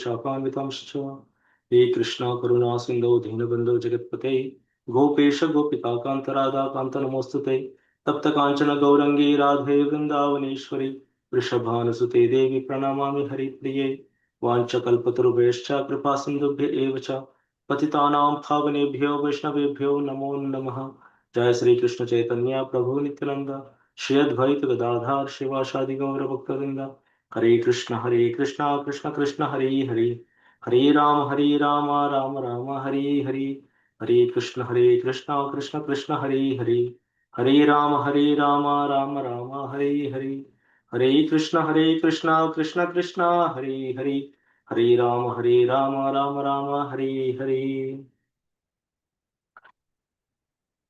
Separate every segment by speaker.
Speaker 1: शाखान्वितांश्च हे कृष्ण करुणा सिन्धो दीनबन्धो जगत्पते गोपेश गोपिकान्त राधाकान्त नमोऽस्तुते तप्त काञ्चन गौरङ्गी राधे वृन्दावनेश्वरी वृषभानुसुते देवी प्रणमामि हरिप्रिये वाञ्छकल्पतरुभ्यश्च कृपा सिन्धुभ्य एव च पतितानां पावनेभ्यो वैष्णवेभ्यो नमो नमः। जय श्री कृष्ण चैतन्य प्रभु नित्यानंद श्री अद्वैत गदाधर शिवासादि गौर भक्तवृंद। हरे Krishna Krishna Krishna Hare Hare Hare Ram Ram Ram Hare Hare Hare Krishna Krishna Krishna Hare Hare Hare Ram Ram Ram Hare Hare Hare Krishna Krishna Krishna Hare Hare Hare Ram Ram Ram Hare Hare.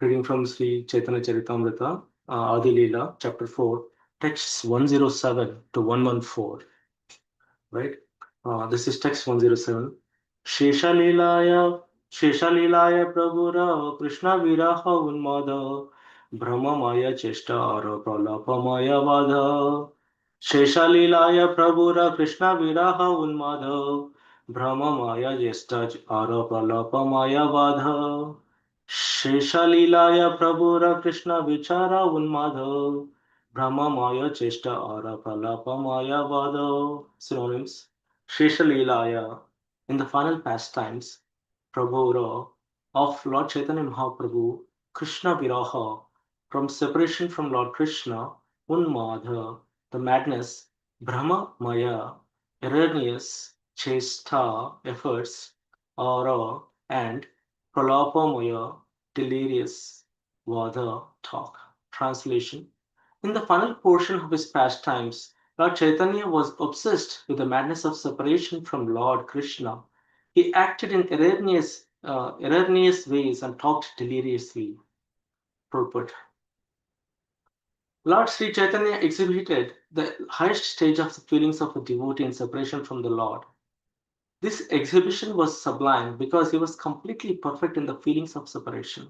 Speaker 1: Reading from Sri Chaitanya Charitamrita, Adi Leela, chapter 4, texts 107 to 114. Right? This is text 107. Sheshalilaya Prabhura Krishna Viraha Unmada Brahmamaya Cheshtara Pralapamaya Vada. Sheshalilaya Prabhura Krishna Viraha Unmada Brahmamaya Cheshtara Pralapamaya Vada. शेषलीलाय प्रभुर Krishna विचार उन्माद भ्रममाय चेष्टा और प्रलापमाय वाद. Synonyms: Sheshalilaya, in the final pastimes, Prabhura of Lord Chaitanya Mahaprabhu, Krishna Viraha, from separation from Lord Krishna, Unmadha, the madness, Brahma Maya, erroneous, Chesta, efforts, Aura, and Pralapamaya, delirious, Vada, talk. Translation: in the final portion of his pastimes, Lord Chaitanya was obsessed with the madness of separation from Lord Krishna. He acted in erroneous ways and talked deliriously. Purport: Lord Sri Chaitanya exhibited the highest stage of the feelings of a devotee in separation from the Lord. This exhibition was sublime because he was completely perfect in the feelings of separation.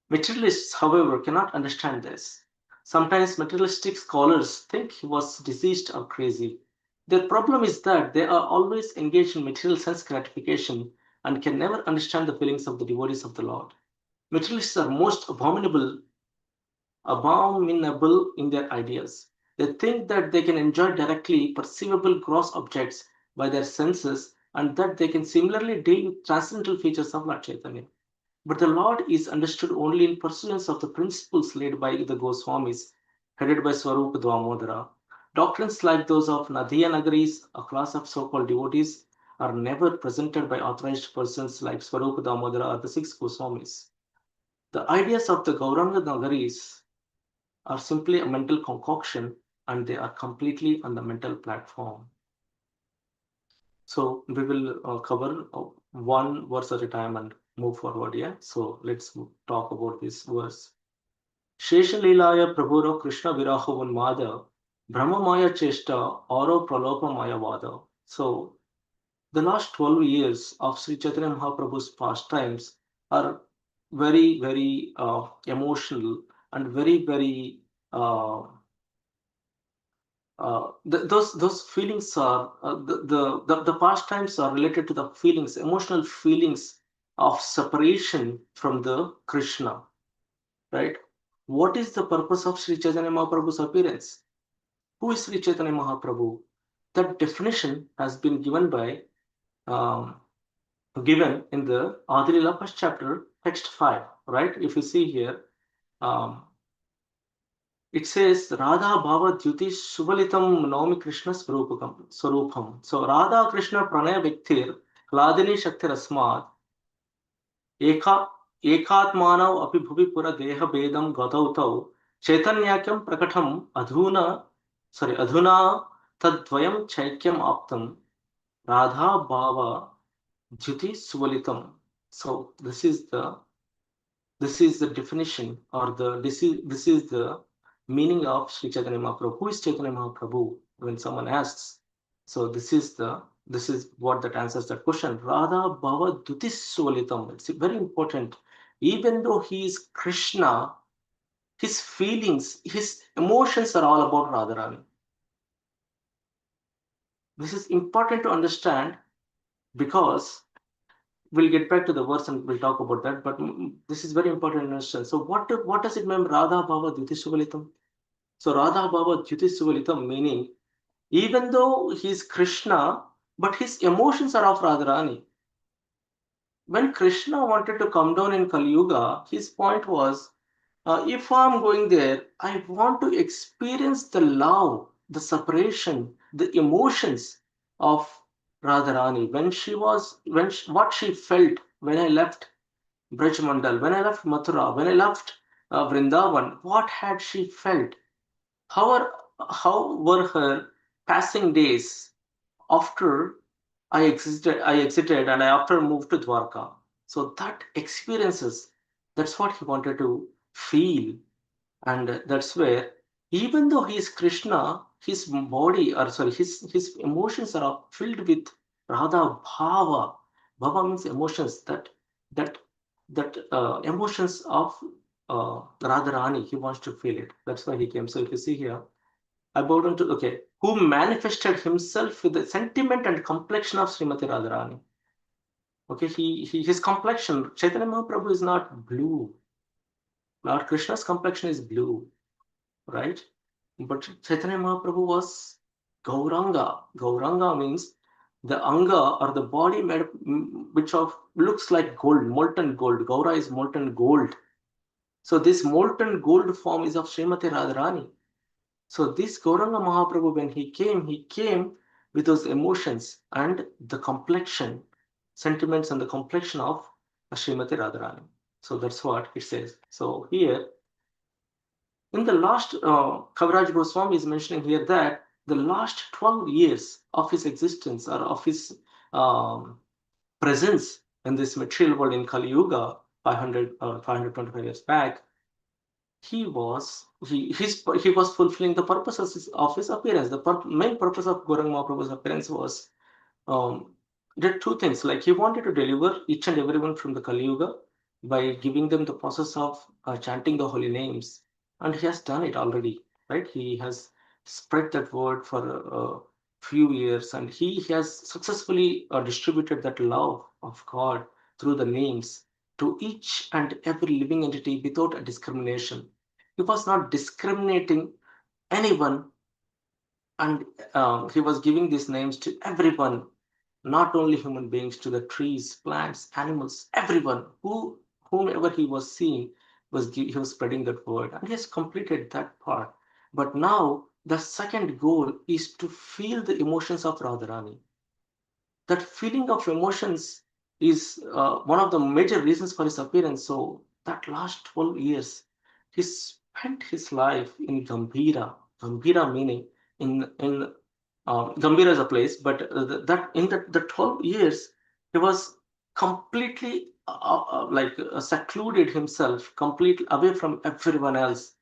Speaker 1: Materialists, however, cannot understand this. Sometimes materialistic scholars think he was diseased or crazy. Their problem is that they are always engaged in material sense gratification and can never understand the feelings of the devotees of the Lord. Materialists are most abominable in their ideas. They think that they can enjoy directly perceivable gross objects by their senses and that they can similarly deal with transcendental features of Lord Chaitanya. But the Lord is understood only in pursuance of the principles laid by the Goswamis, headed by Swarupa Damodara. Doctrines like those of Nadiya Nagaris, a class of so-called devotees, are never presented by authorized persons like Swarupa Damodara or the six Goswamis. The ideas of the Gauranga Nagaris are simply a mental concoction and they are completely on the mental platform. So we will cover one verse at a time and move forward. Yeah. So let's talk about this verse. Sheshalilaya Prabhuro Krishna Viraho Unmada Brahmamaya Cheshta Aro Pralopamaya Vada. So the last 12 years of Sri Chaitanya Mahaprabhu's pastimes are very, very emotional and very, very those feelings are the pastimes are related to the feelings, emotional feelings of separation from the Krishna, right? What is the purpose of Sri Chaitanya Mahaprabhu's appearance? Who is Sri Chaitanya Mahaprabhu? That definition has been um, given in the Adilila first chapter, text 5, right? If you see here, um, it says Radha Bhava Dyuti Subalitam Naomi Krishna Swarupam. So Radha Krishna Pranaya Viktir Hladini Shakti Rasmat Eka Ekatmanav Api Bhuvi Pura Deha Bedam Gatautau Chaitanyakam Prakatam Adhuna Tadvayam Chaikyam Aptam Radha Bhava Dyuti Subalitam. So this is the definition or this is the meaning of Sri Chaitanya Mahaprabhu. Who is Chaitanya Mahaprabhu? When someone asks, so this is what that answers that question. Radha Bhava Dutis Svalitam. It's very important. Even though he is Krishna, his feelings, his emotions are all about Radharani. This is important to understand because we'll get back to the verse and we'll talk about that. But this is very important in understand. So what does it mean, Radha Bhava Dhyutisuvalitam? So Radha Bhava Dhyutisuvalitam meaning even though he's Krishna, but his emotions are of Radharani. When Krishna wanted to come down in Kali Yuga, his point was, if I'm going there, I want to experience the love, the separation, the emotions of Radharani. What she felt when I left Braj Mandal, when I left Mathura, when I left Vrindavan, what had she felt? How were her passing days after I exited and I after moved to Dwarka? So that experiences, that's what he wanted to feel. And that's where, even though he is Krishna, his body, or sorry, his emotions are filled with Radha Bhava. Bhava means emotions, that emotions of Radharani, he wants to feel it. That's why he came. So if you see here, I bowed down to, okay, who manifested himself with the sentiment and complexion of Srimati Radharani. Okay, his complexion, Chaitanya Mahaprabhu is not blue. Lord Krishna's complexion is blue, right? But Chaitanya Mahaprabhu was Gauranga. Gauranga means the anga or the body made which of looks like gold, molten gold. Gaura is molten gold. So this molten gold form is of Srimati Radharani. So this Gauranga Mahaprabhu, when he came with those emotions and the complexion, sentiments and the complexion of Srimati Radharani. So that's what it says. So here, in the last, Kaviraj Goswami is mentioning here that the last 12 years of his existence or of his presence in this material world in Kali Yuga, 500 or 525 years back, he was fulfilling the purposes of his appearance. The main purpose of Gauranga Mahaprabhu's appearance was, um, did two things. Like he wanted to deliver each and everyone from the Kali Yuga by giving them the process of chanting the holy names, and he has done it already. Right? He has spread that word for a few years, and he has successfully distributed that love of God through the names to each and every living entity without a discrimination. He was not discriminating anyone, and he was giving these names to everyone, not only human beings, to the trees, plants, animals, everyone whomever he was seeing he was spreading that word, and he has completed that part. But now the second goal is to feel the emotions of Radharani. That feeling of emotions is one of the major reasons for his appearance. So that last 12 years, he spent his life in Gambhira. Gambhira meaning in Gambhira is a place, but that in the 12 years, he was completely secluded himself, completely away from everyone else.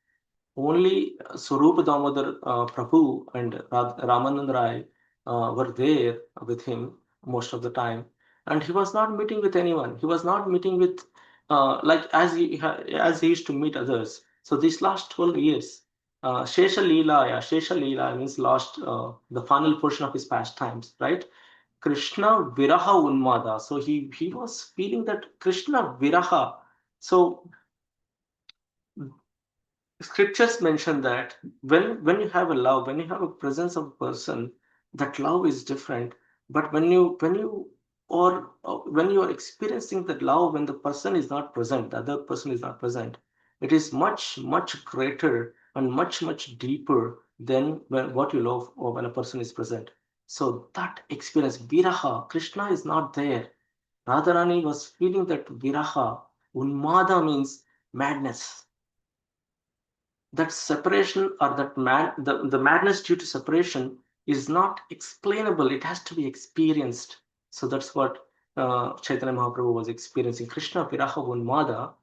Speaker 1: Only Swarup Damodar Prabhu and Ramanand Rai were there with him most of the time, and he was not meeting with anyone. He was not meeting with like as he used to meet others. So these last 12 years, Shesha Leela means last the final portion of his pastimes, right? Krishna Viraha Unmada. So he was feeling that Krishna Viraha. So scriptures mention that when you have a love, when you have a presence of a person, that love is different. But when you are experiencing that love, when the person is not present, the other person is not present, it is much greater and much deeper than what you love or when a person is present. So that experience, viraha, Krishna is not there. Radharani was feeling that viraha. Unmada means madness. That separation or the madness due to separation is not explainable. It has to be experienced. So that's what Chaitanya Mahaprabhu was experiencing. Krishna Viraha Unmada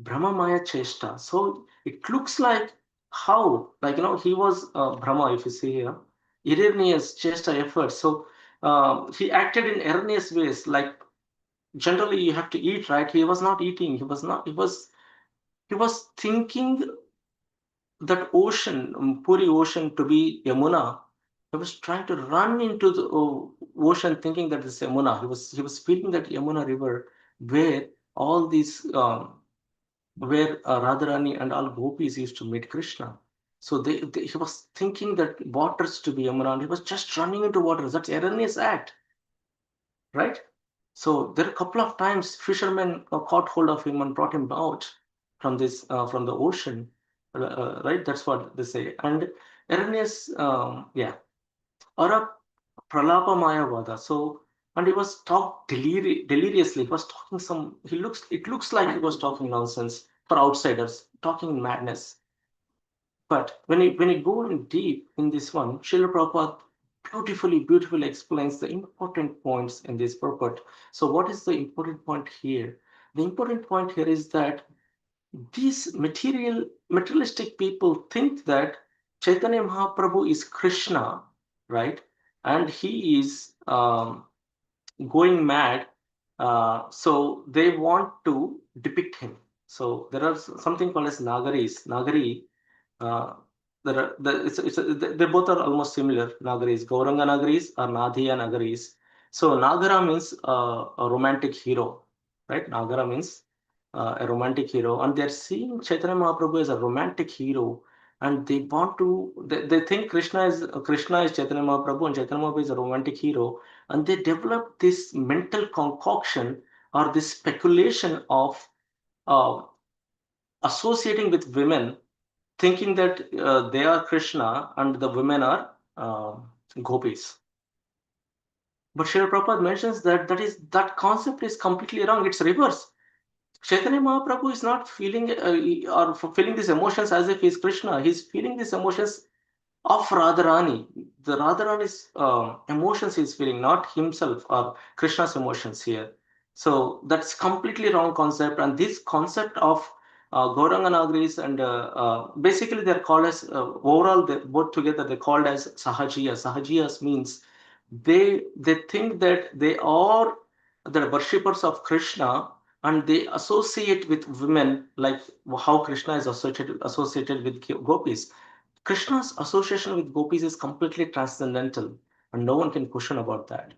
Speaker 1: Brahma Maya Cheshta. So it looks like how, like, he was Brahma, if you see here, erroneous Cheshta effort. So he acted in erroneous ways. Like generally you have to eat, right? He was not eating. He was thinking that ocean, Puri ocean, to be Yamuna, He was trying to run into the ocean, thinking that this Yamuna. He was feeling that Yamuna river, where all these where Radharani and all gopis used to meet Krishna. So he was thinking that waters to be Yamuna, and he was just running into waters. That's erroneous act, right? So there are a couple of times fishermen caught hold of him and brought him out from the ocean, right? That's what they say. And erroneous, yeah, or a pralapa mayavada. So, and he was talk deliriously. He was talking some. It looks like he was talking nonsense for outsiders, talking madness. But when you go in deep in this one, Srila Prabhupada beautifully explains the important points in this purport. So what is the important point here? The important point here is that these materialistic people think that Chaitanya Mahaprabhu is Krishna, right? And he is going mad. So they want to depict him. So there are something called as Nagaris. Nagari, uh, there are they both are almost similar. Nagaris, Gauranga Nagaris or Nadhiya Nagaris. So Nagara means a romantic hero, right? Nagara means a romantic hero, and they're seeing Chaitanya Mahaprabhu as a romantic hero, and they think Krishna is Chaitanya Mahaprabhu, and Chaitanya Mahaprabhu is a romantic hero, and they develop this mental concoction or this speculation of uh, associating with women, thinking that they are Krishna and the women are gopis. But Srila Prabhupada mentions that concept is completely wrong. It's reverse. Chaitanya Mahaprabhu is not feeling or feeling these emotions as if he's Krishna. He's feeling these emotions of Radharani. The Radharani's emotions he's feeling, not himself or Krishna's emotions here. So that's completely wrong concept. And this concept of Gauranga Nagaris and basically they're called as overall both together they're called as Sahajiyas. Sahajiyas means they think that they are the worshippers of Krishna, and they associate with women like how Krishna is associated with gopis. Krishna's association with gopis is completely transcendental, and no one can question about that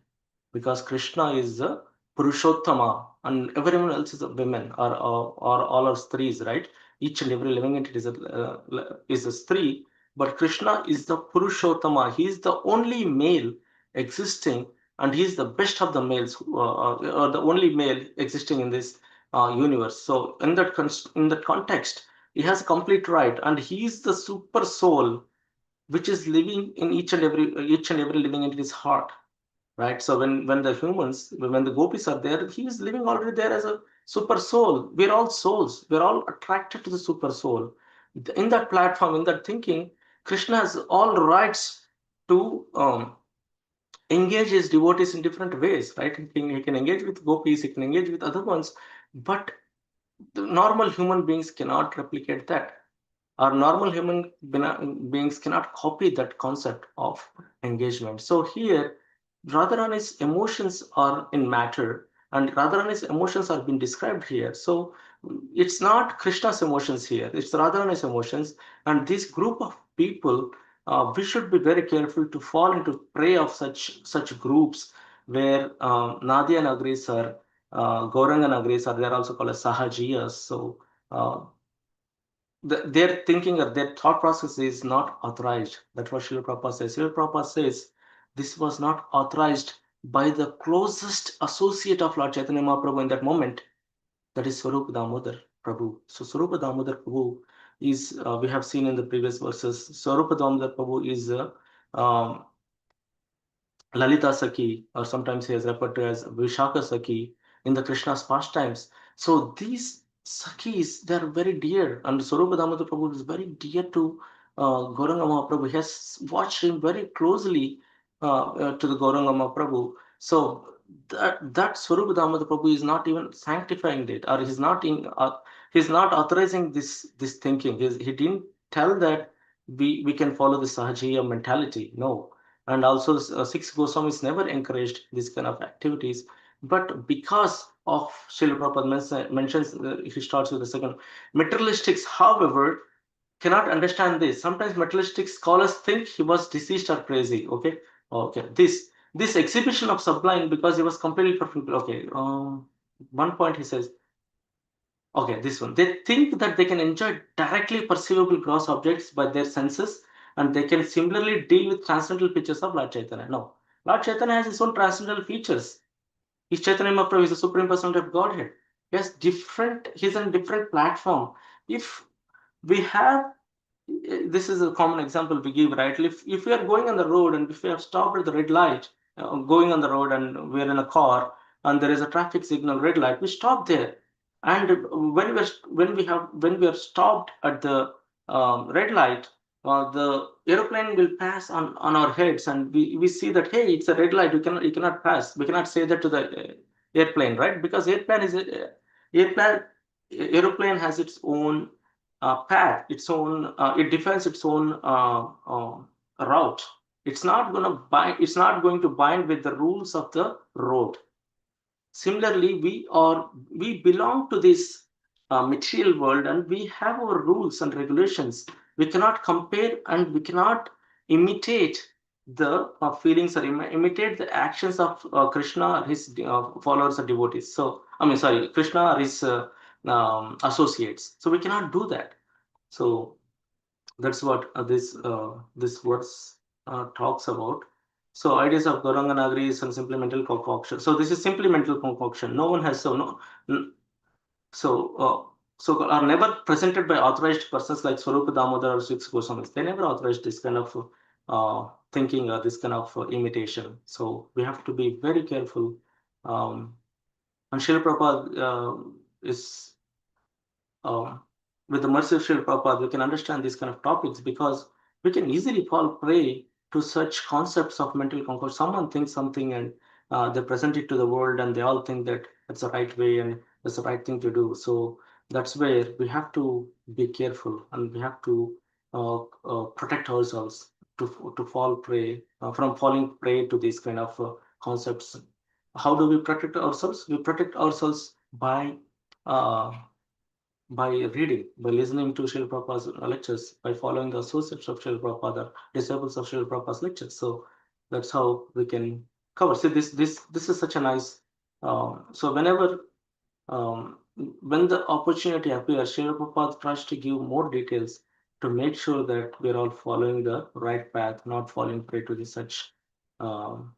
Speaker 1: because Krishna is the Purushottama, and everyone else is a women or all are strees, right? Each and every living entity is a stree, but Krishna is the Purushottama. He is the only male existing, and he is the best of the males, or the only male existing in this universe. So in that context, he has complete right, and he is the super soul which is living in each and every living entity's heart, right? So when the gopis are there, he is living already there as a super soul. We're all souls. We're all attracted to the super soul. In that platform, in that thinking, Krishna has all rights to engage his devotees in different ways, right? He can engage with gopis, he can engage with other ones, but the normal human beings cannot replicate that. Our normal human beings cannot copy that concept of engagement. So here, Radharani's emotions are in matter, and Radharani's emotions are being described here. So it's not Krishna's emotions here; it's Radharani's emotions. And this group of people, we should be very careful to fall into prey of such groups where Nadia Nagris are Gauranga Nagris are. They're also called as Sahajiyas. So. Their thinking or their thought process is not authorized. That's what Srila Prabhupada says. Srila Prabhupada says this was not authorized by the closest associate of Lord Chaitanya Mahaprabhu in that moment, that is Swarupa Damodar Prabhu. So Swarupa Damodar Prabhu is, we have seen in the previous verses, Swarupa Damodar Prabhu is um, Lalita Saki, or sometimes he is referred to as Vishaka Saki in the Krishna's pastimes. So these Sakis, they are very dear, and Swarupa Damodar Prabhu is very dear to Gauranga Mahaprabhu. He has watched him very closely to the Gauranga Mahaprabhu. So that Swarupa Damodar Prabhu is not even sanctifying it, or he's not authorizing this thinking. He didn't tell that we can follow the Sahajiya mentality. No, and also six Goswamis never encouraged this kind of activities. But because of Srila Prabhupada mentions, he starts with the second materialistics, however, cannot understand this. Sometimes materialistic scholars think he was deceased or crazy. Okay, okay. This exhibition of sublime because he was completely perfect. Okay, one point he says. Okay, this one. They think that they can enjoy directly perceivable gross objects by their senses, and they can similarly deal with transcendental features of Lord Chaitanya. No, Lord Chaitanya has his own transcendental features. His Chaitanya Mahaprabhu is the Supreme Personality of Godhead. He's on a different platform. If we have, this is a common example we give, right? If we are going on the road and if we have stopped at the red light, going on the road and we're in a car and there is a traffic signal red light, we stop there. And when we are stopped at the red light, the airplane will pass on our heads, and we see that, hey, it's a red light, you cannot pass. We cannot say that to the airplane, right? Because airplane airplane has its own path, its own, it defines its own route. It's not going to bind with the rules of the road. Similarly, we belong to this material world, and we have our rules and regulations. We cannot compare and we cannot imitate the feelings or imitate the actions of Krishna or his followers or devotees. So, I mean, sorry, Krishna or his associates. So we cannot do that. So that's what this verse talks about. So ideas of Gauranga Nagari is some simply mental concoction. So this is simply mental concoction. No one has so no so so are never presented by authorized persons like Swarupa Damodar or Six Goswamis. They never authorized this kind of thinking or this kind of imitation. So we have to be very careful. And Srila Prabhupada is uh, with the mercy of Srila Prabhupada, we can understand these kind of topics because we can easily fall prey to such concepts of mental concord. Someone thinks something and they present it to the world, and they all think that that's the right way and that's the right thing to do. So that's where we have to be careful, and we have to protect ourselves to fall prey from falling prey to these kind of concepts. How do we protect ourselves? We protect ourselves uh, by reading, by listening to Srila Prabhupada's lectures, by following the associates of Srila Prabhupada, disciples of Srila Prabhupada's lectures. So that's how we can cover. See, this is such a nice. So when the opportunity appears, Srila Prabhupada tries to give more details to make sure that we're all following the right path, not falling prey to um,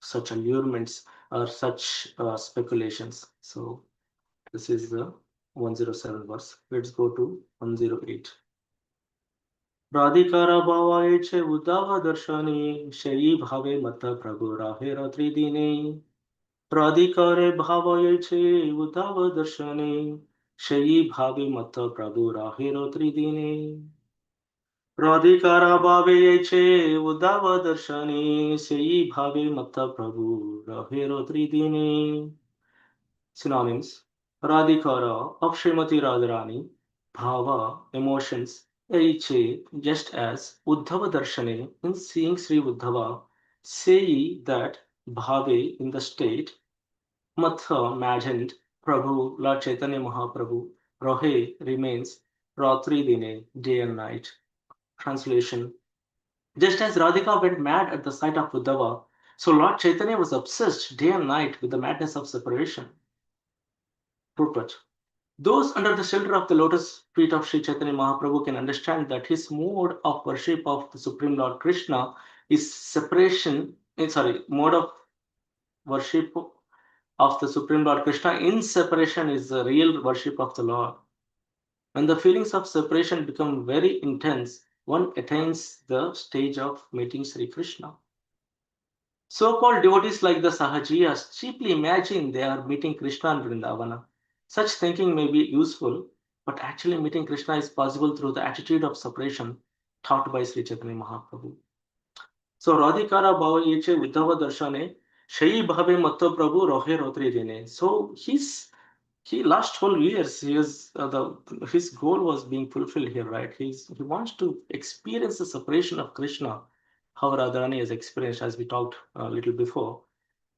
Speaker 1: such allurements or such speculations. So this is the 107 verse. Let's go to 108. Radhikara bhavaye che uddhava darshani shai bhave mata prabhu rahera tridine. Radhikare bhavaye che uddhava darshani shai bhave mata prabhu rahera tridine. Radhikara bhavaye che uddhava darshani shai bhave mata prabhu rahera tridine. Synonyms: Radhikara of Srimati Radharani, Bhava, emotions, Eiche, just as Uddhava Darshane, in seeing Sri Uddhava, say that Bhave, in the state, Matha, imagined, Prabhu, Lord Chaitanya Mahaprabhu, Rohe, remains, Ratri Dine, day and night. Translation: just as Radhika went mad at the sight of Uddhava, so Lord Chaitanya was obsessed day and night with the madness of separation. Purport: those under the shelter of the lotus feet of Sri Chaitanya Mahaprabhu can understand that his mode of worship of the Supreme Lord Krishna is mode of worship of the Supreme Lord Krishna in separation is the real worship of the Lord. When the feelings of separation become very intense, one attains the stage of meeting Sri Krishna. So-called devotees like the Sahajiyas cheaply imagine they are meeting Krishna in Vrindavana. Such thinking may be useful, but actually meeting Krishna is possible through the attitude of separation taught by Sri Chaitanya Mahaprabhu. So Radhikara Bhava Yeche Uddhava Darshane Shai Bhave Matto Prabhu Rohe Rotri Dine. So he last whole years his goal was being fulfilled here, right? He wants to experience the separation of Krishna, how Radharani has experienced, as we talked a little before.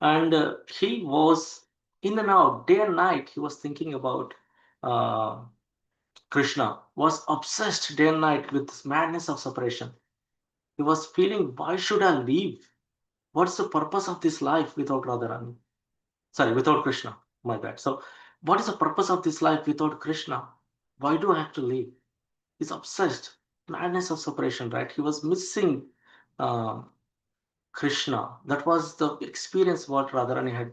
Speaker 1: And he was in and out, day and night. He was thinking about uh, Krishna was obsessed day and night with this madness of separation. He was feeling, why should I live? What's the purpose of this life without Radharani? Sorry, without Krishna. My bad. So, what is the purpose of this life without Krishna? Why do I have to live? He's obsessed. Madness of separation, right? He was missing uh, Krishna. That was the experience what Radharani had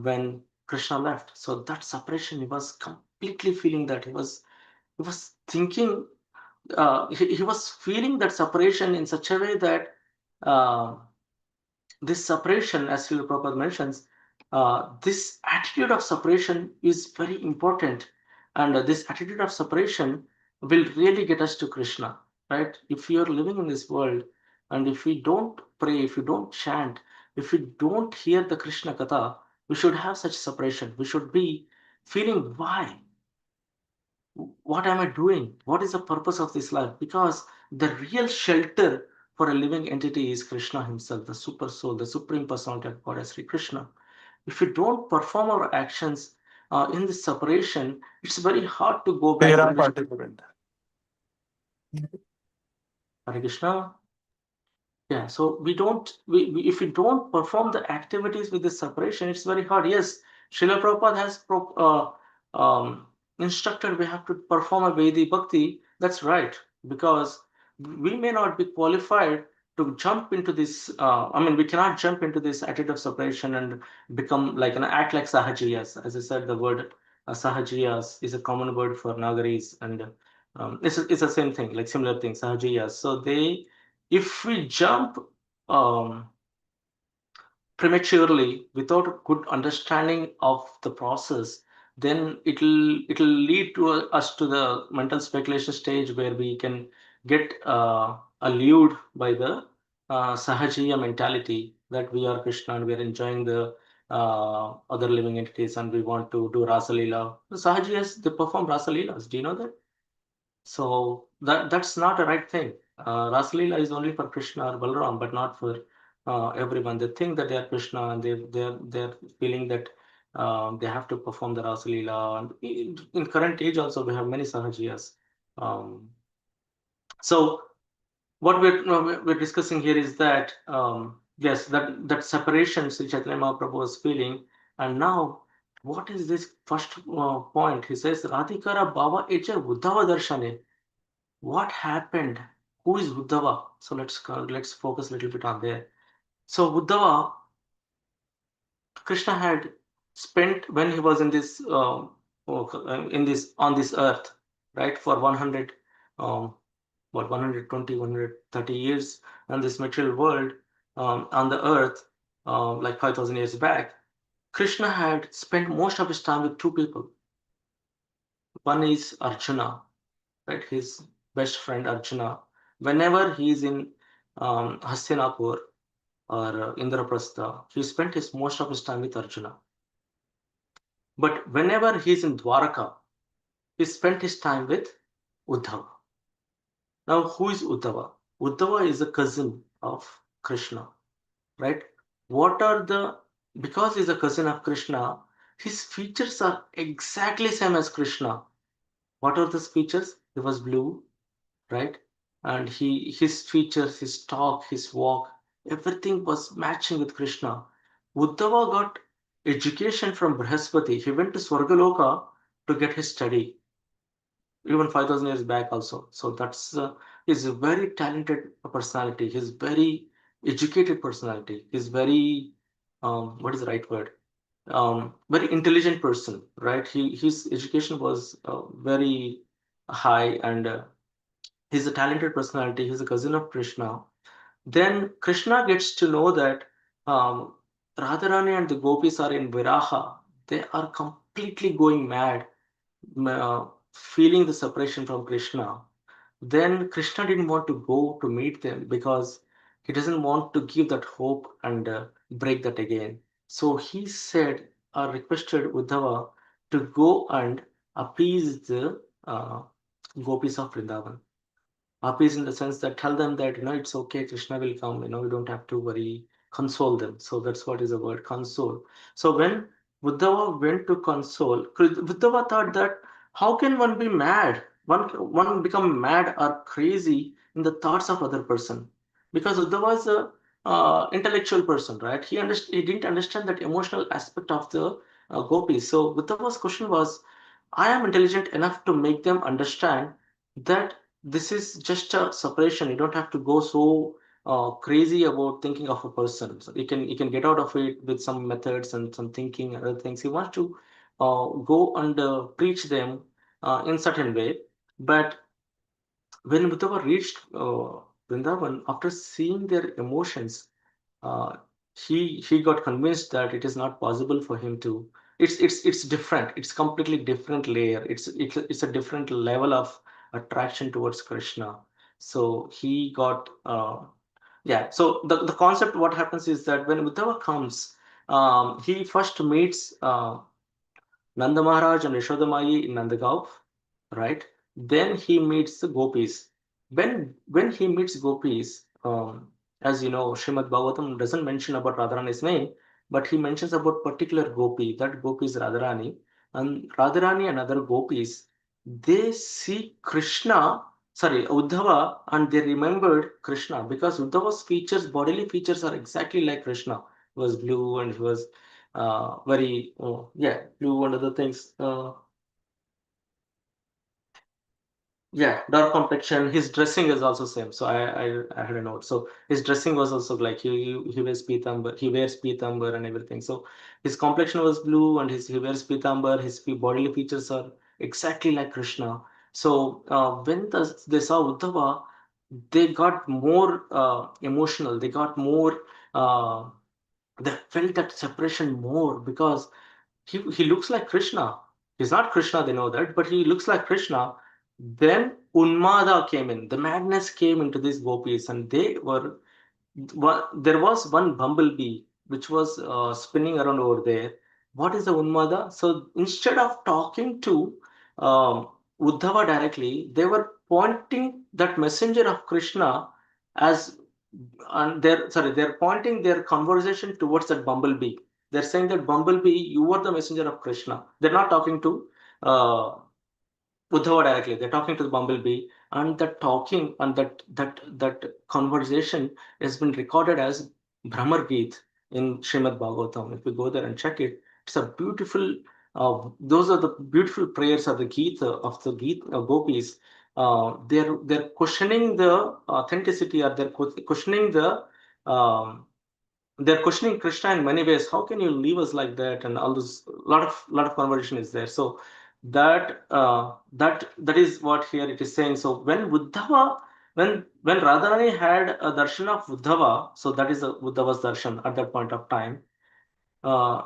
Speaker 1: when Krishna left. So that separation, he was completely feeling that. He was thinking, he was feeling that separation in such a way that uh, this separation, as Srila Prabhupada mentions, this attitude of separation is very important. And this attitude of separation will really get us to Krishna, right? If you're living in this world and if we don't pray, if we don't chant, if we don't hear the Krishna Katha, we should have such separation. We should be feeling why? What am I doing? What is the purpose of this life? Because the real shelter for a living entity is Krishna himself, the super soul, the supreme personality of God as Sri Krishna. If we don't perform our actions in this separation, it's very hard to go back to Krishna. Hare Krishna. Yeah, so if we don't perform the activities with this separation, it's very hard. Yes, Srila Prabhupada has instructed we have to perform a Vedi Bhakti. That's right, because we may not be qualified to jump into this. I mean, we cannot jump into this attitude of separation and become like act like Sahajiyas. As I said, the word Sahajiyas is a common word for Nagaris, and it's the same thing, like similar thing, Sahajiyas. So if we jump um, prematurely without a good understanding of the process, then it'll lead to us to the mental speculation stage where we can get allured by the sahajiya mentality that we are Krishna and we are enjoying the other living entities and we want to do Rasa Leela. The Sahajiyas, they perform Rasa Leelas. Do you know that? So that's not a right thing. Rasalila is only for Krishna or Balaram, but not for everyone. They think that they are Krishna and they're feeling that they have to perform the Rasalila. And in current age also we have many Sahajiyas. Um, so what we're discussing here is that yes, that separation Sri Chaitanya Mahaprabhu was feeling, and now what is this first point? He says Radhikara Baba Echa Uddhava Darshane. What happened? Who is Uddhava? So let's focus a little bit on there. So Uddhava, Krishna had spent when he was in this in this on this earth, right, for 100 um, 120 130 years on this material world, on the earth, like 5,000 years back. Krishna had spent most of his time with two people. One is Arjuna, right? His best friend Arjuna. Whenever he's in Hastinapur or Indraprastha, he spent his most of his time with Arjuna. But whenever he's in Dwaraka, he spent his time with Uddhava. Now, who is Uddhava? Uddhava is a cousin of Krishna, right? What are the because he's a cousin of Krishna, his features are exactly same as Krishna. What are those features? He was blue, right? And his features, his talk, his walk, everything was matching with Krishna. Uddhava got education from Brihaspati. He went to Swargaloka to get his study, even 5,000 years back also. So he's a very talented personality. He's very educated personality. He's very, what is the right word? Very intelligent person, right? His education was very high and he's a talented personality. He's a cousin of Krishna. Then Krishna gets to know that um, Radharani and the gopis are in Viraha. They are completely going mad, feeling the separation from Krishna. Then Krishna didn't want to go to meet them because he doesn't want to give that hope and break that again. So he said, or requested Uddhava to go and appease the gopis of Vrindavan. Appease in the sense that tell them that it's okay, Krishna will come, you don't have to worry, console them. So that's what is the word console. So when Uddhava went to console, Uddhava thought that How can one be mad? One become mad or crazy in the thoughts of other person? Because Uddhava was a intellectual person, right? He didn't understand that emotional aspect of the gopis. So Uddhava's question was, I am intelligent enough to make them understand that this is just a separation. You don't have to go so crazy about thinking of a person. So you can get out of it with some methods and some thinking and other things. He wants to go and preach them in certain way. But when Uddhava reached Vrindavan, after seeing their emotions, uh, he got convinced that it is not possible for him to. It's different. It's completely different layer. It's a different level of attraction towards Krishna. So he got yeah. So the concept what happens is that when Uddhava comes, he first meets Nanda Maharaj and Yashodamayi in Nandagaon, right? Then he meets the gopis. When he meets gopis, as you know, Srimad Bhagavatam doesn't mention about Radharani's name, but he mentions about particular gopi. That gopi is Radharani, and Radharani and other gopis, they see Krishna, sorry, Uddhava, and they remembered Krishna because Uddhava's features, bodily features, are exactly like Krishna. He was blue and he was very yeah, blue and other things. Yeah, dark complexion. His dressing is also same. So I had a note. So his dressing was also like he wears pitambar. He wears pitambar and everything. So his complexion was blue and he wears pitambar. His bodily features are exactly like Krishna. So when they saw Uddhava, they got more emotional. They got more. They felt that separation more because he looks like Krishna. He's not Krishna, they know that, but he looks like Krishna. Then Unmada came in. The madness came into these gopis, and they were. There was one bumblebee which was spinning around over there. What is the Unmada? So instead of talking to Uddhava directly, they were pointing that messenger of Krishna as and they're pointing their conversation towards that bumblebee. They're saying that bumblebee, you are the messenger of Krishna. They're not talking to uh, Uddhava directly. They're talking to the bumblebee, and that talking and that conversation has been recorded as Brahmar Geet in Srimad Bhagavatam. If we go there and check it, it's a beautiful. Those are the beautiful prayers of the Geet Geet gopis. They're questioning the authenticity, or questioning the um, they're questioning Krishna in many ways. How can you leave us like that? And all this lot of conversation is there. So that is what here it is saying. So when Uddhava, when Radharani had a darshan of Uddhava, so that is a Uddhava's darshan at that point of time.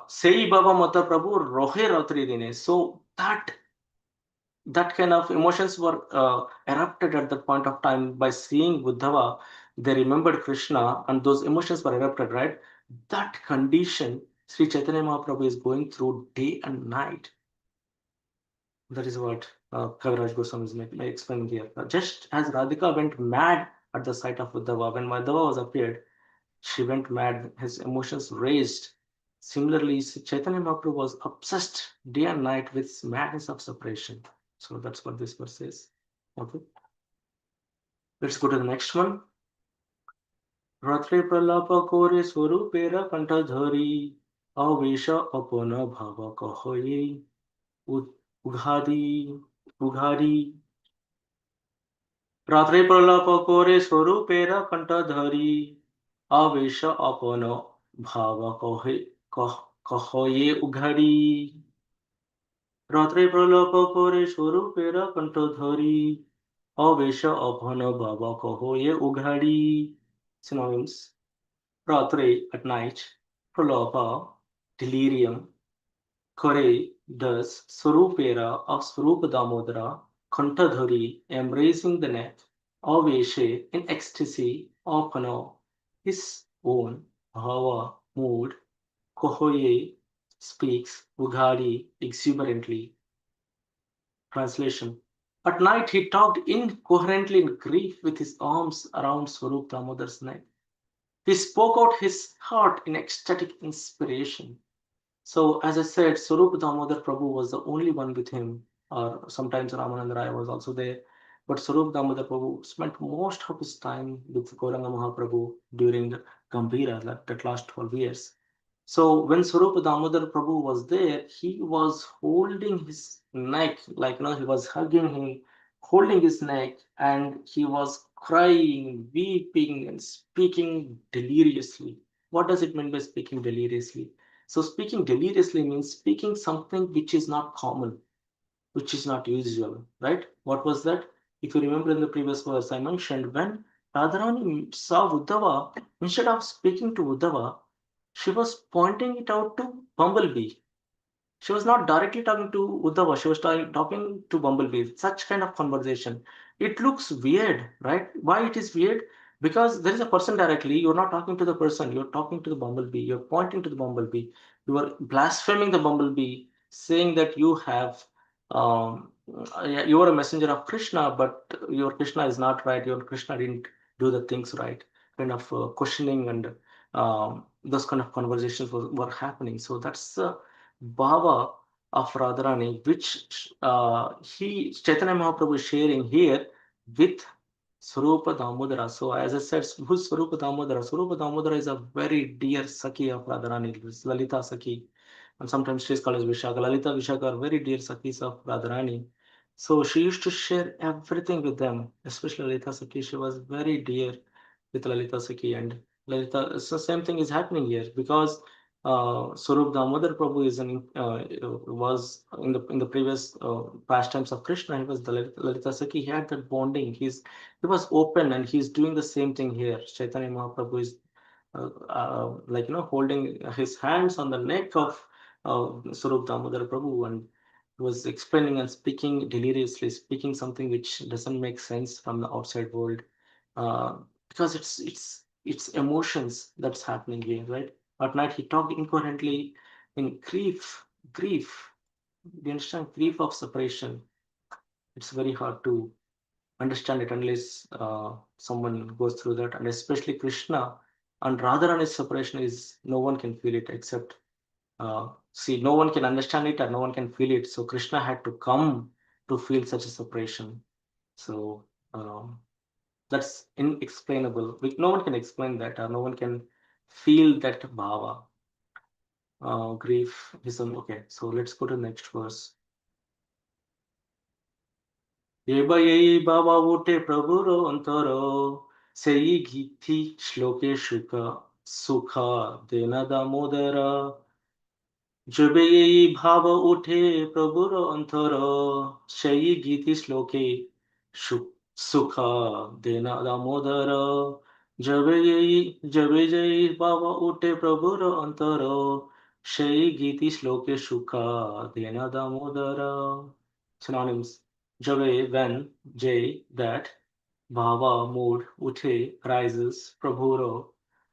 Speaker 1: Sei Baba Mata Prabhu Rohe Ratri Dine. So that kind of emotions were erupted at that point of time by seeing Uddhava. They remembered Krishna, and those emotions were erupted, right? That condition Sri Chaitanya Mahaprabhu is going through day and night. That is what Kaviraj Goswami is explaining here. Just as Radhika went mad at the sight of Uddhava, when Madhava was appeared, she went mad, his emotions raised. Similarly, Chaitanya Mahaprabhu was obsessed day and night with madness of separation. So that's what this verse says. Okay, let's go to the next one. Ratre pralapa kore swarupera kanta dhari avesha apona bhava kahoye ughadi ughari. Ratre pralapa kore swarupera kanta dhari avesha apona bhava kahoye ughari. Ratre pralapa kore swarupera kanta dhari avesha apana bhava kahoye ughari. Synonyms: Ratre, at night; Pralapa, delirium; Kore, does; Swarupera, of Swarupa Damodara; Kantadhari, embracing the neck; Aveshe, in ecstasy; Apana, his own; Bhava, mood; Kohoye, speaks; Ughadi, exuberantly. Translation: At night he talked incoherently in grief with his arms around Swarup Damodar's neck. He spoke out his heart in ecstatic inspiration. So, as I said, Swarup Damodar Prabhu was the only one with him. or sometimes Ramananda Raya was also there. But Swarup Damodar Prabhu spent most of his time with Gauranga Mahaprabhu during the Gambhira, that last 12 years. So when Swarup Damodar Prabhu was there, he was holding his neck, like he was hugging him, holding his neck, and he was crying, weeping, and speaking deliriously. What does it mean by speaking deliriously? So speaking deliriously means speaking something which is not common, which is not usual, right? What was that? If you remember in the previous verse, I mentioned when Radharani saw Uddhava, instead of speaking to Uddhava, she was pointing it out to Bumblebee. She was not directly talking to Uddhava, she was talking to Bumblebee. Such kind of conversation. It looks weird, right? Why it is weird? Because there is a person directly, you're not talking to the person, you're talking to the Bumblebee, you're pointing to the Bumblebee, you are blaspheming the Bumblebee, saying that you have you are a messenger of Krishna, but your Krishna is not right, your Krishna didn't do the things right. Kind of questioning and those kind of conversations were happening. So that's Bhava of Radharani, which Chaitanya Mahaprabhu is sharing here with Swarupa Damodara. So as I said, who's Swarupa Damodara? Swarupa Damodara is a very dear Sakhi of Radharani, it's Lalita Sakhi, and sometimes she is called as Vishaka. Lalita, Vishaka are very dear Sakhis of Radharani. So she used to share everything with them, especially Lalita Sakhi. She was very dear with Lalita Sakhi, and Lalita. So same thing is happening here because Swarup Damodar Prabhu was in the previous pastimes of Krishna. He was the Lalita Sakhi. He had that bonding. He was open, and he's doing the same thing here. Chaitanya Mahaprabhu is holding his hands on the neck of Swarup Damodar Prabhu, and he was explaining and speaking deliriously, speaking something which doesn't make sense from the outside world, uh, because it's emotions that's happening here, right? At night he talked incoherently in grief. Do you understand? Grief of separation. It's very hard to understand it unless someone goes through that, and especially Krishna and Radharani's separation is no one can feel it except see, no one can understand it and no one can feel it. So Krishna had to come to feel such a separation. So um, that's inexplainable. No one can explain that, or no one can feel that bhava, grief. Okay, so let's go to the next verse. এই বাবা ওঠে প্রভুর অন্তর সেই গীতি শ্লোকে সুখা দেনা দামোদর যবে এই ভাব ওঠে প্রভুর অন্তর সেই গীতি শ্লোকে সুখা দেনা দামোদর যবে যেই বাবা ওঠে প্রভুর অন্তর সেই গীতি শ্লোকে সুখা দেনা Damodar synonyms. Jave, when, Jay, that, Bhava, mood, Uche, rises, Prabhuro,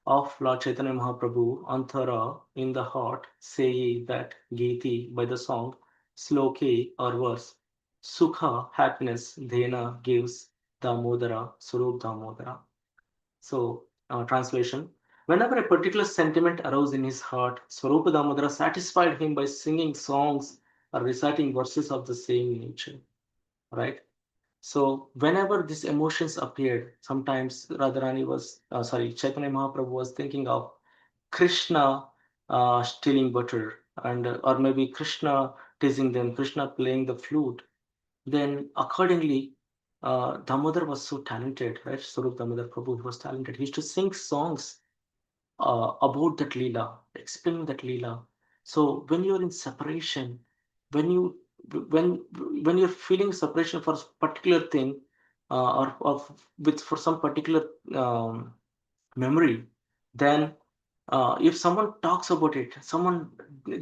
Speaker 1: of Lord Chaitanya Mahaprabhu, Antara, in the heart, say that, Giti, by the song, Sloke, or verse, Sukha, happiness, Dhena, gives, Damodara, Surup Damodara. So, translation. Whenever a particular sentiment arose in his heart, Swarupa Damodara satisfied him by singing songs or reciting verses of the same nature, right? So whenever these emotions appeared, sometimes Chaitanya Mahaprabhu was thinking of Krishna stealing butter, and or maybe Krishna teasing them, Krishna playing the flute. Then accordingly, Damodar was so talented, right? Swarup Damodar Prabhu, he was talented. He used to sing songs about that Leela, explaining that Leela. So when you're in separation, when you when when you're feeling separation for a particular thing, or with for some particular memory, then if someone talks about it, someone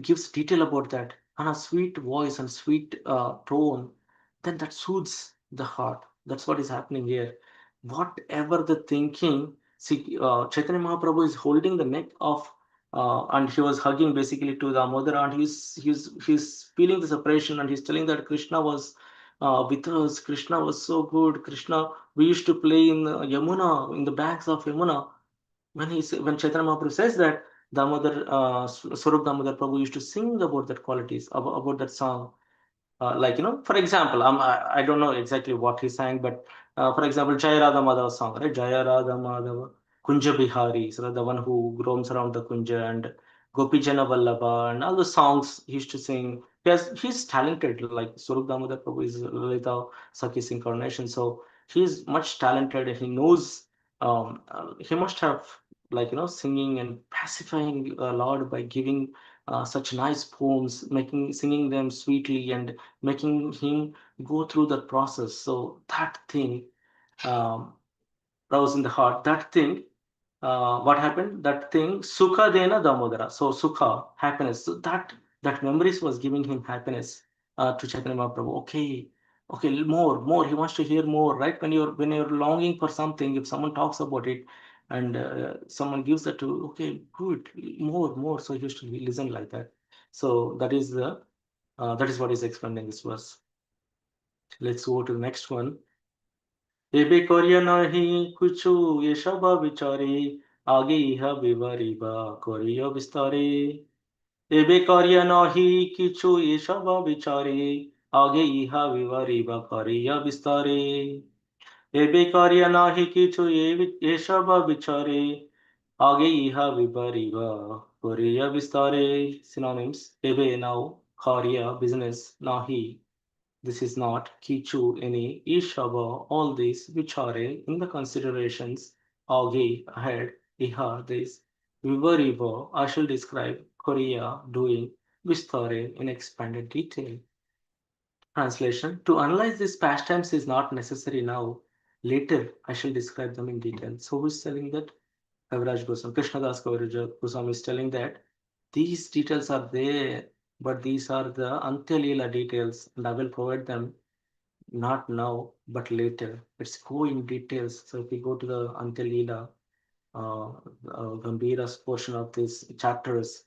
Speaker 1: gives detail about that and a sweet voice and sweet tone, then that soothes the heart. That's what is happening here. Whatever the thinking, see, Chaitanya Mahaprabhu is holding the neck of, and he was hugging basically to the mother, and he's feeling the separation, and he's telling that Krishna was with us. Krishna was so good. Krishna, we used to play in Yamuna, in the banks of Yamuna. When Chaitanya Mahaprabhu says that, Damodar Swarup Damodar Prabhu used to sing about that qualities, about that song. like, for example, I don't know exactly what he sang, but for example, Jaya Radha Madhava song, right? Jaya Radha Madhava, Kunja Bihari, so the one who roams around the Kunja, and Gopijana Vallabha, and all the songs he used to sing. He's talented, like Swarup Damodar Prabhu is Lalita Sakhi's incarnation, so he's much talented. He knows, he must have, like, singing and pacifying Lord by giving such nice poems, making singing them sweetly and making him go through that process. So that thing, um, rose in the heart. That thing, what happened? That thing, Sukha Dena Damodara. So Sukha, happiness. So that memories was giving him happiness to Chaitanya Mahaprabhu. Okay, okay, more. He wants to hear more, right? When you're longing for something, if someone talks about it, and someone gives that to, okay, good, more. So he used to listen like that. So that is what is explained in this verse. Let's go to the next one. एबे करिया नहीं कुछु ये सब विचारे आगे इहा विवरिबा करिया विस्तारे एबे करिया नहीं किछु ये सब विचारे आगे इहा विवरिबा करिया विस्तारे एबे करिया नहीं किछु ये सब विचारे आगे इहा विवरिबा करिया विस्तारे synonyms एबे now करिया business nahi. This is not Kichu any Ishava, all these which are in the considerations Age ahead, Iha this Vivariva I shall describe Korea doing Vistare in expanded detail. Translation: to analyze these pastimes is not necessary now. Later I shall describe them in detail. So who is telling that? Kaviraj Goswami, Krishnadas Kaviraj Goswami is telling that these details are there, but these are the Antyalila details, and I will provide them not now, but later. Let's go in details. So if we go to the Antyalila, uh, Gambhira's portion of these chapters,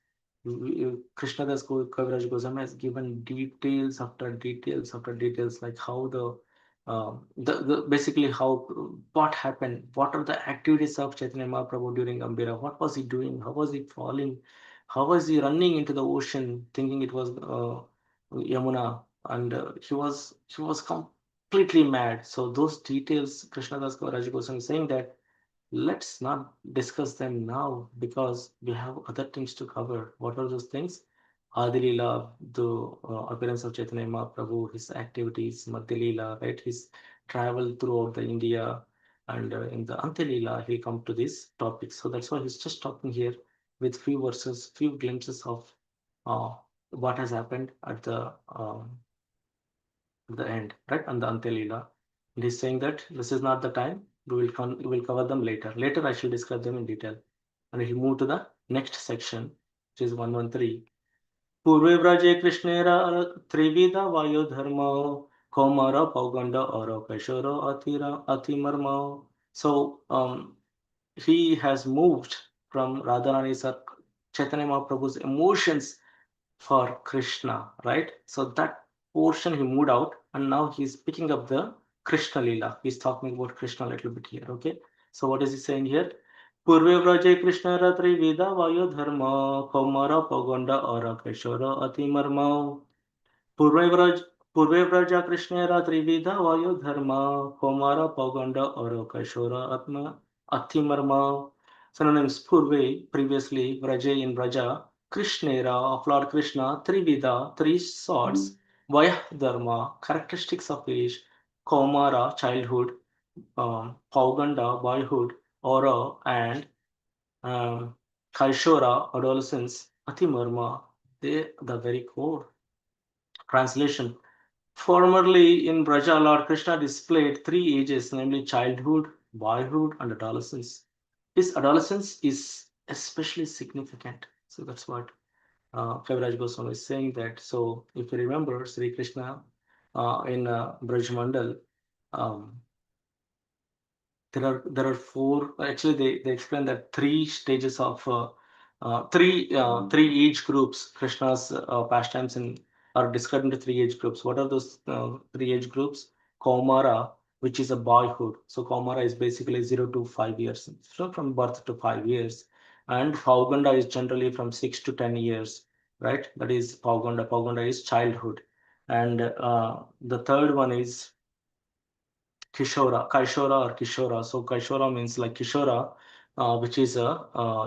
Speaker 1: Krishnadas Kaviraj Goswami has given details after details after details, like how the basically how what happened, what are the activities of Chaitanya Mahaprabhu during Gambhira, what was he doing, how was he falling, how was he running into the ocean, thinking it was Yamuna, and he was completely mad. So those details, Krishnadas Kaviraj Goswami is saying that let's not discuss them now because we have other things to cover. What are those things? Adilila, the appearance of Chaitanya Mahaprabhu, his activities, Madhya right? His travel throughout the India, and in the Antyalila, he'll come to this topic. So that's why he's just talking here with few verses, few glimpses of uh, what has happened at the end, right? And the Antyalila. And he's saying that this is not the time. We will cover them later. Later, I shall describe them in detail. And he move to the next section, which is 113. पूर्वे व्रजे कृष्णेर त्रिविध वायु धर्म कौमार पौगंड और कैशोर अतिमर्म. So he has moved from Radharani's Chaitanya Mahaprabhu's emotions for Krishna, right? So that portion he moved out, and now he's picking up the Krishna Lila. He's talking about Krishna a little bit here, okay? So what is he saying here? पूर्वे व्रजे कृष्ण रत्रि विदा वायु धर्म कौमर पौगंड और किशोर अति मर्म. पूर्वे व्रज पूर्वे व्रज कृष्ण त्रिविध वायु धर्म कौमार पौगंड और किशोर आत्मा अति मर्म. Synonyms: Purve, previously, Vraja in Vraja, Krishnera of Lord Krishna, Trivida, three swords, Vaya Dharma, characteristics of age, Kaumara, childhood, Pauganda, boyhood, Aura, and um, Kaishora, adolescence, Atimarma, they the very core. Translation: formerly in Braja, Lord Krishna displayed three ages, namely childhood, boyhood, and adolescence. His adolescence is especially significant. So that's what Kaviraj Goswami is saying that. So if you remember, Sri Krishna in Braj Mandal, um, there are four. Actually, they explain that three stages of three age groups. Krishna's pastimes are described into three age groups. What are those three age groups? Kaumara, which is a boyhood. So Kaumara is basically 0 to 5 years, so from birth to 5 years. And Pauganda is generally from 6 to 10 years, right? That is Pauganda. Pauganda is childhood. And the third one is Kaishora or Kishora. So Kaishora means like Kishora, which is a